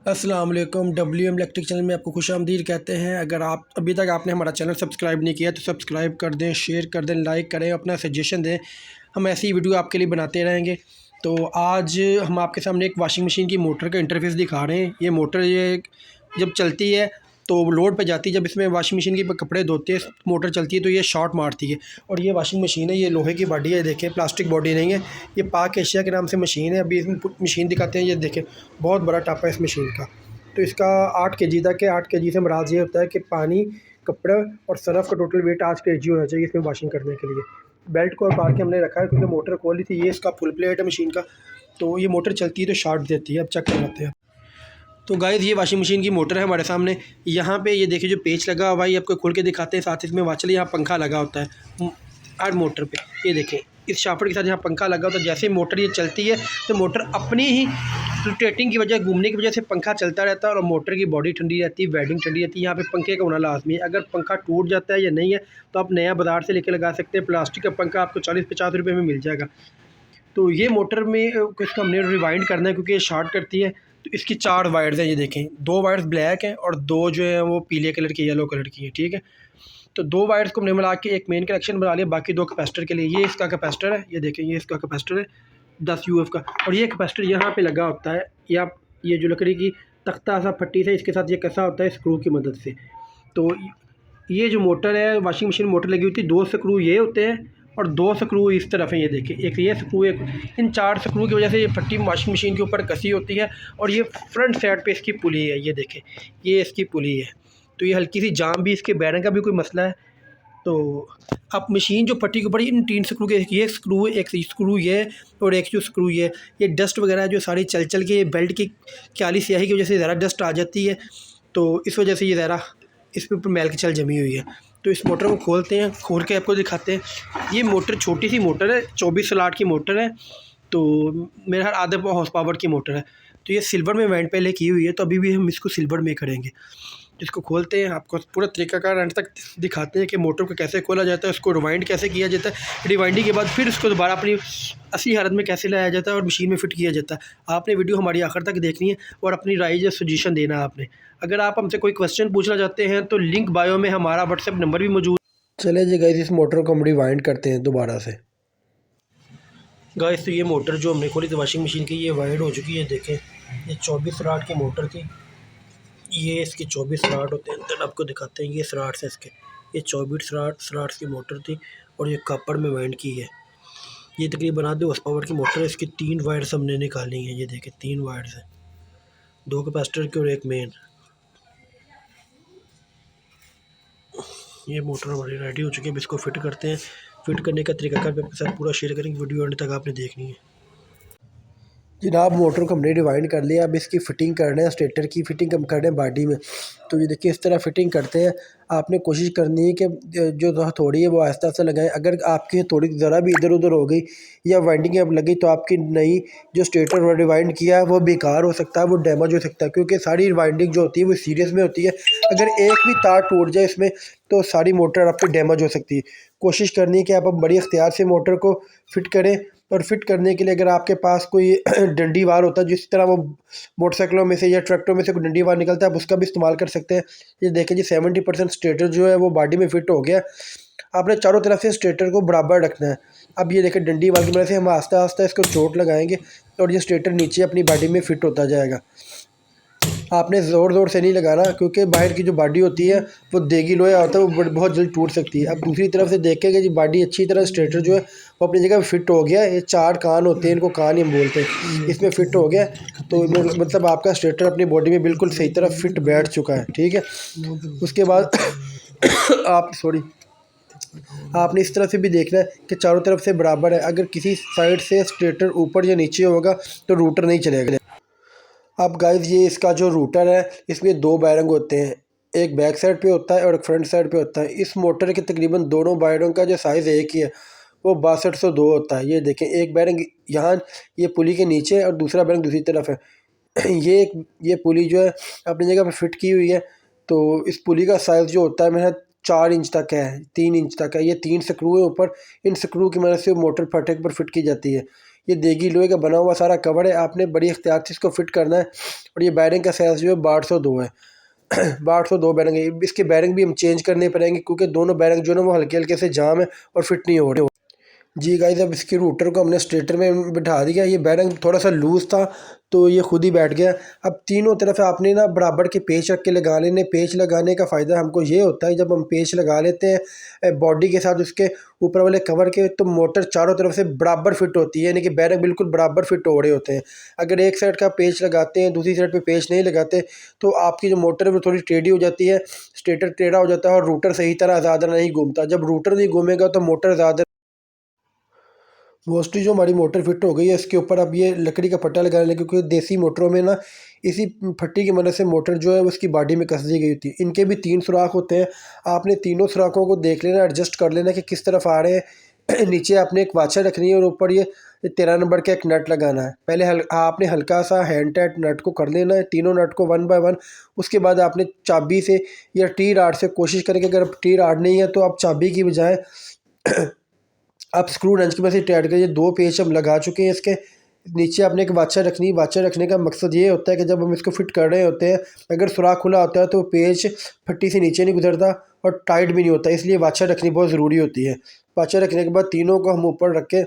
अस्सलाम वालेकुम। WM electric channel में आपको खुशामदीद कहते हैं। अगर आप अभी तक आपने हमारा चैनल सब्सक्राइब नहीं किया तो सब्सक्राइब कर दें, शेयर कर दें, लाइक करें, अपना सजेशन दें। हम ऐसी वीडियो आपके लिए बनाते रहेंगे। तो आज हम आपके सामने एक वाशिंग मशीन की मोटर का इंटरफेस दिखा रहे हैं। ये मोटर जब चलती है तो लोड पे जाती है। जब इसमें वाशिंग मशीन के कपड़े धोते हैं, मोटर चलती है तो ये शॉट मारती है। और ये वाशिंग मशीन है, ये लोहे की बॉडी है, देखें प्लास्टिक बॉडी नहीं है। ये पाक एशिया के नाम से मशीन है। अभी इसमें मशीन दिखाते हैं, ये देखें बहुत बड़ा टप है इस मशीन का। तो इसका 8 kg तक है। 8 kg से मराज ये होता है कि पानी, कपड़ा और सरफ का टोटल वेट 8 kg होना चाहिए इसमें वॉशिंग करने के लिए। बेल्ट को उतार के हमने रखा है क्योंकि मोटर खोली थी। ये इसका फुल प्लेट है मशीन का। तो ये मोटर चलती है तो शॉर्ट देती है। अब चेक करवाते हैं। तो गाइस ये वाशिंग मशीन की मोटर है हमारे सामने। यहाँ पे ये देखिए जो पेच लगा हुआ है, ये आपको खोल के दिखाते हैं। साथ ही इसमें वाचल यहाँ पंखा लगा होता है हर मोटर पे। ये देखें इस शाफ्ट के साथ यहाँ पंखा लगा होता है। जैसे मोटर ये चलती है तो मोटर अपनी ही रोटेटिंग की वजह, घूमने की वजह से पंखा चलता रहता है और मोटर की बॉडी ठंडी रहती है, वेल्डिंग ठंडी रहती है। यहाँ पे पंखे का होना लाजमी है। अगर पंखा टूट जाता है या नहीं है तो आप नया बाज़ार से लेके लगा सकते हैं। प्लास्टिक का पंखा आपको 40-50 रुपये में मिल जाएगा। तो ये मोटर में इसका हमने रिवाइंड करना है क्योंकि ये शॉर्ट करती है। तो इसकी 4 वायर्स हैं, ये देखें 2 वायर्स ब्लैक हैं और 2 जो है वो पीले कलर की, येलो कलर की है, ठीक है। तो 2 वायर्स को हमने मिला के एक मेन कनेक्शन बना लिया, बाकी 2 कैपेसिटर के लिए। ये इसका कैपेसिटर है, ये देखें ये इसका कैपेसिटर है 10 UF का। और ये कैपेसिटर यहाँ पे लगा होता है, या ये जो लकड़ी की तख्ता सा फट्टी से इसके साथ ये कसा होता है स्क्रू की मदद से। तो ये जो मोटर है, वाशिंग मशीन मोटर लगी हुई थी, 2 स्क्रू ये होते हैं और 2 स्क्रू इस तरफ है। ये देखिए एक ये स्क्रू, एक इन 4 स्क्रू की वजह से ये फट्टी वाशिंग मशीन के ऊपर कसी होती है। और ये फ्रंट साइड पे इसकी पुली है, ये देखें ये इसकी पुली है। तो ये हल्की सी जाम भी, इसके बैरिंग का भी कोई मसला है। तो अब मशीन जो फट्टी के ऊपर इन 3 स्क्रू के, ये स्क्रू, एक स्क्रू ये और एक जो स्क्रू ये डस्ट वगैरह जो सारी चल चल के बेल्ट की काली स्याही की वजह से ज़रा डस्ट आ जाती है। तो इस वजह से ये ज़रा इसके ऊपर मैल की छल जमी हुई है। तो इस मोटर को खोलते हैं, खोल के आपको दिखाते हैं। ये मोटर छोटी सी मोटर है, 24 स्लॉट की मोटर है। तो मेरा आधे हॉर्स पावर की मोटर है। तो ये सिल्वर में वेंट पहले की हुई है, तो अभी भी हम इसको सिल्वर में करेंगे। इसको खोलते हैं, आपको पूरा तरीकाकार एंड तक दिखाते हैं कि मोटर को कैसे खोला जाता है, उसको रिवाइंड कैसे किया जाता है, रिवाइंडिंग के बाद फिर उसको दोबारा अपनी असली हालत में कैसे लाया जाता है और मशीन में फ़िट किया जाता है। आपने वीडियो हमारी आखिर तक देखनी है और अपनी राय या सजेशन देना है आपने। अगर आप हमसे कोई क्वेश्चन पूछना चाहते हैं तो लिंक बायो में हमारा व्हाट्सएप नंबर भी मौजूद। चले जी गाइस, इस मोटर को हम रिवाइंड करते हैं दोबारा से। गाइस तो ये मोटर जो हमने खोली थी वाशिंग मशीन की, ये वाइड हो चुकी है। देखें ये 24 स्लॉट की मोटर थी। ये इसके 24 स्लॉट होते हैं, अंदर आपको दिखाते हैं। ये स्लॉट्स हैं इसके, ये 24 स्लॉट्स की मोटर थी और ये कॉपर में वाइंड की है। ये तकरीबन आधे हॉर्स पावर की मोटर है। इसकी 3 वायर्स हमने निकाली हैं, ये देखें 3 वायर्स हैं, 2 कैपेसिटर की और एक मेन। ये मोटर हमारी रेडी हो चुकी है। अब इसको फिट करते हैं। फिट करने का तरीका आपके साथ पूरा शेयर करेंगे, वीडियो एंड तक आपने देखनी है। जनाब मोटर को हमने रिवाइंड कर लिया। अब इसकी फ़िटिंग करना है, स्टेटर की फ़िटिंग हम कर रहे हैं बॉडी में। तो ये देखिए इस तरह फ़िटिंग करते हैं। आपने कोशिश करनी है कि जो हथौड़ी है वो आहिस्ता आहिस्ता लगाएं। अगर आपकी हथौड़ी ज़रा भी इधर उधर हो गई या वाइंडिंग अब लगी तो आपकी नई जो स्टेटर रिवाइंड किया है वो बेकार हो सकता है, वो डैमेज हो सकता है। क्योंकि सारी वाइंडिंग जो होती है वो सीरियस में होती है। अगर एक भी तार टूट जाए इसमें तो सारी मोटर आपकी डैमेज हो सकती है। कोशिश करनी है कि आप बड़ी इख्तियार से मोटर को फ़िट करें। और फिट करने के लिए अगर आपके पास कोई डंडी वार होता है, जिस तरह वो मोटरसाइकिलों में से या ट्रैक्टरों में से कोई डंडी वार निकलता है, आप उसका भी इस्तेमाल कर सकते हैं। ये देखें जी 70% स्टेटर जो है वो बॉडी में फिट हो गया। आपने चारों तरफ से स्टेटर को बराबर रखना है। अब ये देखें डंडी वार की वजह से हम आस्ता आस्ता इसको चोट लगाएंगे और ये स्टेटर नीचे अपनी बॉडी में फिट होता जाएगा। आपने ज़ोर ज़ोर से नहीं लगाना क्योंकि बाहर की जो बॉडी होती है वो देगी लोहा होता है, वो बहुत जल्द टूट सकती है। अब दूसरी तरफ से देखेंगे जी बॉडी अच्छी तरह स्ट्रेटर जो है वो अपनी जगह फिट हो गया। ये 4 कान होते हैं, इनको कान ही हम बोलते हैं, इसमें फ़िट हो गया। तो मतलब आपका स्ट्रेटर अपनी बॉडी में बिल्कुल सही तरह फिट बैठ चुका है, ठीक है। उसके बाद आपने इस तरह से भी देखना है कि चारों तरफ से बराबर है। अगर किसी साइड से स्ट्रेटर ऊपर या नीचे होगा तो रूटर नहीं चलेगा। अब गाइस ये इसका जो रूटर है इसमें 2 बैरिंग होते हैं, एक बैक साइड पे होता है और एक फ्रंट साइड पे होता है। इस मोटर के तकरीबन दोनों बैरिंग का जो साइज़ एक ही है, वो 6202 होता है। ये देखें एक बैरिंग यहाँ ये पुली के नीचे है और दूसरा बैरिंग दूसरी तरफ है। ये पुली जो है अपनी जगह पे फिट की हुई है। तो इस पुली का साइज़ जो होता है मेरा 4 इंच तक है, 3 इंच तक है। ये 3 स्क्रू है ऊपर, इन स्क्रू की मदद से मोटर फटे पर फिट की जाती है। ये देगी लोहे का बना हुआ सारा कवर है, आपने बड़ी एहतियात से इसको फिट करना है। और ये बैरिंग का साइज़ जो है 1202 है। 1202 बैरिंग है। इसके बैरिंग भी हम चेंज करने पड़ेंगे क्योंकि दोनों बैरिंग जो है ना वो हल्के हल्के से जाम है और फिट नहीं हो रहे। जी गाइस, अब इसके रूटर को हमने स्ट्रेटर में बिठा दिया। ये बैरिंग थोड़ा सा लूज़ था तो ये खुद ही बैठ गया। अब तीनों तरफ आपने ना बराबर के पेच रख के लगा लेने। पेच लगाने का फ़ायदा हमको ये होता है, जब हम पेच लगा लेते हैं बॉडी के साथ उसके ऊपर वाले कवर के, तो मोटर चारों तरफ से बराबर फिट होती है, यानी कि बैरिंग बिल्कुल बराबर फिट हो रहे होते हैं। अगर एक साइड का पेच लगाते हैं, दूसरी साइड पे पेच नहीं लगाते, तो आपकी जो मोटर है वो थोड़ी टेढ़ी हो जाती है, स्टेटर टेढ़ा हो जाता है और रूटर सही तरह ज़्यादा नहीं घूमता। जब रूटर नहीं घूमेगा तो मोटर ज़्यादा मोस्टली जो हमारी मोटर फिट हो गई है इसके ऊपर अब ये लकड़ी का पट्टा लगाने लगे, क्योंकि देसी मोटरों में ना इसी फट्टी की मदद से मोटर जो है उसकी बॉडी में कस दी गई होती है। इनके भी 3 सुराख होते हैं। आपने तीनों सुराखों को देख लेना, एडजस्ट कर लेना कि किस तरफ आ रहे हैं। नीचे आपने एक वाचा रखनी है और ऊपर ये 13 नंबर का एक नट लगाना है। पहले आपने हल्का सा हैंड टाइट नट को कर लेना है, तीनों नट को 1 बाय 1। उसके बाद आपने चाबी से या टी राड से कोशिश करें कि अगर टी राड नहीं है तो आप चाबी की बजाय आप स्क्रू रेंच की मदद से टाइट करिए। 2 पेच हम लगा चुके हैं इसके। नीचे आपने एक वाचा रखनी। वाचा रखने का मकसद ये होता है कि जब हम इसको फिट कर रहे होते हैं, अगर सुराख खुला होता है तो पेच फट्टी से नीचे नहीं गुजरता और टाइट भी नहीं होता, इसलिए वाचा रखनी बहुत ज़रूरी होती है। वाचा रखने के बाद तीनों को हम ऊपर रख के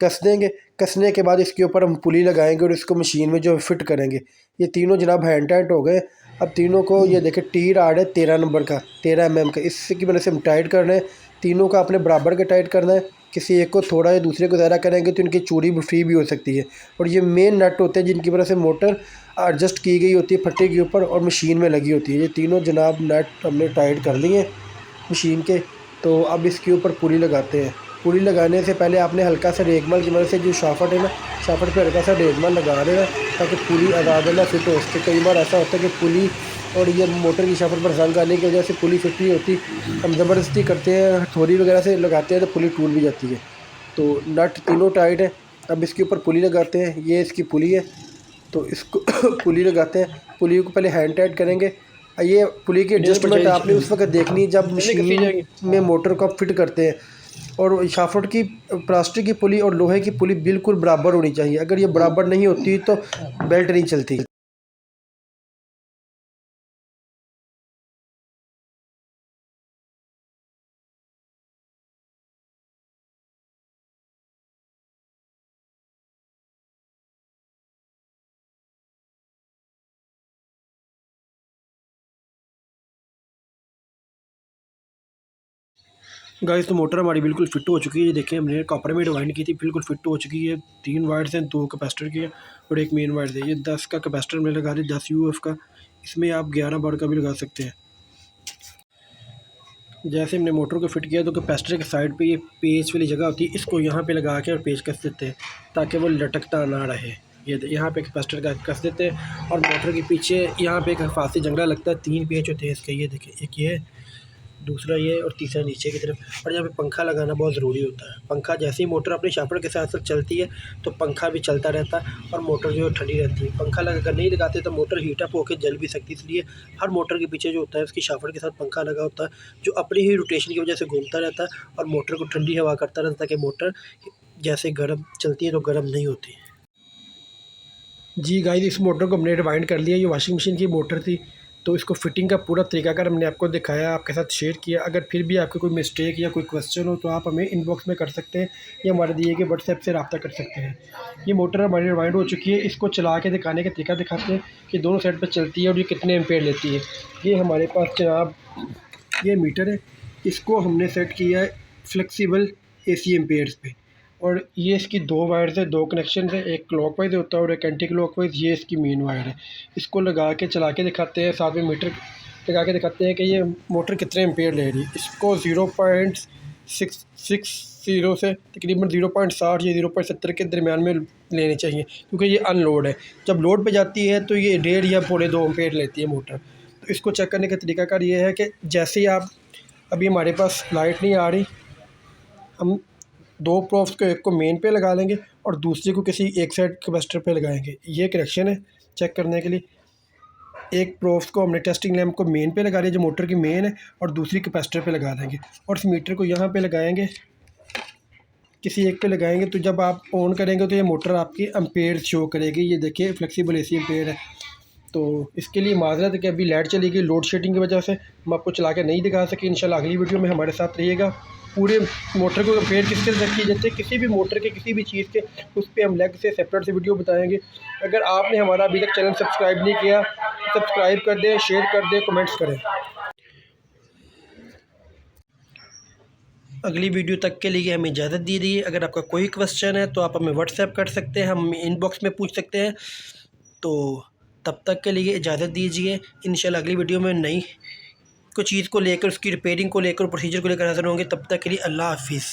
कस देंगे। कसने के बाद इसके ऊपर हम पुली लगाएंगे और इसको मशीन में जो फिट करेंगे। ये तीनों जनाब हैंड टाइट हो गए। अब तीनों को ये देखें, टी राड है 13 नंबर का, 13 mm का, इसकी मदद से हम टाइट कर रहे हैं। तीनों का अपने बराबर का टाइट करना है। किसी एक को थोड़ा या दूसरे को ज़्यादा करेंगे तो इनकी चूड़ी भी फ्री भी हो सकती है। और ये मेन नट होते हैं जिनकी वजह से मोटर एडजस्ट की गई होती है फट्टे के ऊपर और मशीन में लगी होती है। ये तीनों जनाब नट हमने टाइट कर लिए मशीन के। तो अब इसके ऊपर पुली लगाते हैं। पुली लगाने से पहले आपने हल्का सा रेगमाल की मदद से जो शाफ्ट है ना, शाफ्ट पे हल्का सा रेगमाल लगा देना ताकि पुली आज़ाद फिट हो सके। कई बार ऐसा होता है कि पुली और ये मोटर की शाफ्ट पर जंग आने की वजह से पुली फिट नहीं होती। हम ज़बरदस्ती करते हैं, हथौड़ी वगैरह से लगाते हैं तो पुली टूट भी जाती है। तो नट तीनों टाइट है। अब इसके ऊपर पुली लगाते हैं। ये इसकी पुली है, तो इसको पुली लगाते हैं। पुली को पहले हैंड टाइट करेंगे। ये पुली की एडजस्टमेंट आपने उस वक्त देखनी है जब मशीन में मोटर को फिट करते हैं। और शाफ्ट की प्लास्टिक की पुली और लोहे की पुली बिल्कुल बराबर होनी चाहिए। अगर ये बराबर नहीं होती तो बेल्ट नहीं चलती। गाइस, तो मोटर हमारी बिल्कुल फिट हो चुकी है। ये देखिए, हमने कॉपर में डिवाइड की थी, बिल्कुल फिट हो चुकी है। 3 वायर्स हैं, 2 कैपेसिटर की है और एक मेन वायर है। ये 10 का कैपेसिटर में लगा दी, 10 यूएफ का। इसमें आप 11 बार का भी लगा सकते हैं। जैसे हमने मोटर को फिट किया तो कैपेसिटर के साइड पे ये पेच वाली जगह होती है, इसको यहाँ पे लगा के और पेच कस देते हैं ताकि वो लटकता ना रहे। ये यहाँ पे कैपेसिटर का कस देते हैं और मोटर के पीछे यहाँ पे एक हिफाजती जंगला लगता है। 3 पेच होते हैं इसके, ये देखें, एक ये, दूसरा ये और तीसरा नीचे की तरफ। और यहाँ पे पंखा लगाना बहुत ज़रूरी होता है। पंखा जैसे ही मोटर अपनी शाफ्ट के साथ साथ चलती है तो पंखा भी चलता रहता है और मोटर जो है ठंडी रहती है। पंखा अगर नहीं लगाते तो मोटर हीटअप होकर जल भी सकती है। इसलिए हर मोटर के पीछे जो होता है उसकी शाफ्ट के साथ पंखा लगा होता है, जो अपनी ही रोटेशन की वजह से घूमता रहता है और मोटर को ठंडी हवा करता रहता है ताकि मोटर जैसे गर्म चलती है तो गर्म नहीं होती। जी गाइस, इस मोटर को हमने रिवाइंड कर लिया। ये वॉशिंग मशीन की मोटर थी, तो इसको फिटिंग का पूरा तरीकाकार हमने आपको दिखाया, आपके साथ शेयर किया। अगर फिर भी आपको कोई मिस्टेक या कोई क्वेश्चन हो तो आप हमें इनबॉक्स में कर सकते हैं या हमारे दिए गए व्हाट्सएप से रब्ता कर सकते हैं। ये मोटर हमारी रिवाइंड हो चुकी है। इसको चला के दिखाने का तरीका दिखाते हैं कि दोनों साइड पर चलती है और ये कितने एम्पेयर लेती है। ये हमारे पास जनाब ये मीटर है, इसको हमने सेट किया है फ्लेक्सिबल AC एम्पेयर्स पे। और ये इसकी 2 वायर्स है, 2 कनेक्शन है, एक क्लॉकवाइज होता है और एक एंटी क्लॉकवाइज। ये इसकी मेन वायर है। इसको लगा के चला के दिखाते हैं, साथ में मीटर लगा के दिखाते हैं कि ये मोटर कितने एम्पेयर ले रही है। इसको 0.660 से तकरीबन 0.60 या 0.70 के दरमियान में लेने चाहिए, क्योंकि ये अनलोड है। जब लोड पे जाती है तो ये 1.5 या 2.25 एम्पेयर लेती है मोटर। तो इसको चेक करने का तरीकाकार ये है कि जैसे ही आप, अभी हमारे पास लाइट नहीं आ रही, हम 2 प्रोब्स को, एक को मेन पे लगा लेंगे और दूसरे को किसी एक साइड कैपेसिटर पे लगाएंगे। ये कनेक्शन है चेक करने के लिए। एक प्रोब्स को हमने टेस्टिंग लैंप को मेन पे लगा लिया जो मोटर की मेन है, और दूसरी कैपेसिटर पे लगा देंगे और इस मीटर को यहाँ पे लगाएंगे किसी एक पे लगाएंगे तो जब आप ऑन करेंगे तो ये मोटर आपकी एम्पेयर शो करेगी। ये देखिए फ्लेक्सिबल एसी एम्पेयर है। तो इसके लिए माजरत है कि अभी लाइट चली गई लोड शेडिंग की वजह से, हम आपको चला के नहीं दिखा सके। इंशाल्लाह अगली वीडियो में हमारे साथ रहिएगा। पूरे मोटर को एम्पेयर किससे रखी जाती है, किसी भी मोटर के किसी भी चीज़ के, उस पर हम लेग से सेपरेट से वीडियो बताएंगे। अगर आपने हमारा अभी तक चैनल सब्सक्राइब नहीं किया, सब्सक्राइब कर दें, शेयर कर दें, कमेंट्स करें। अगली वीडियो तक के लिए हमें इजाज़त दी रही है। अगर आपका कोई क्वेश्चन है तो आप हमें व्हाट्सएप कर सकते हैं, हम इनबॉक्स में पूछ सकते हैं। तो तब तक के लिए इजाज़त दीजिए। इंशाल्लाह अगली वीडियो में नई कोई चीज़ को लेकर, उसकी रिपेयरिंग को लेकर, प्रोसीजर को लेकर हाज़िर होंगे। तब तक के लिए अल्लाह हाफ़िज़।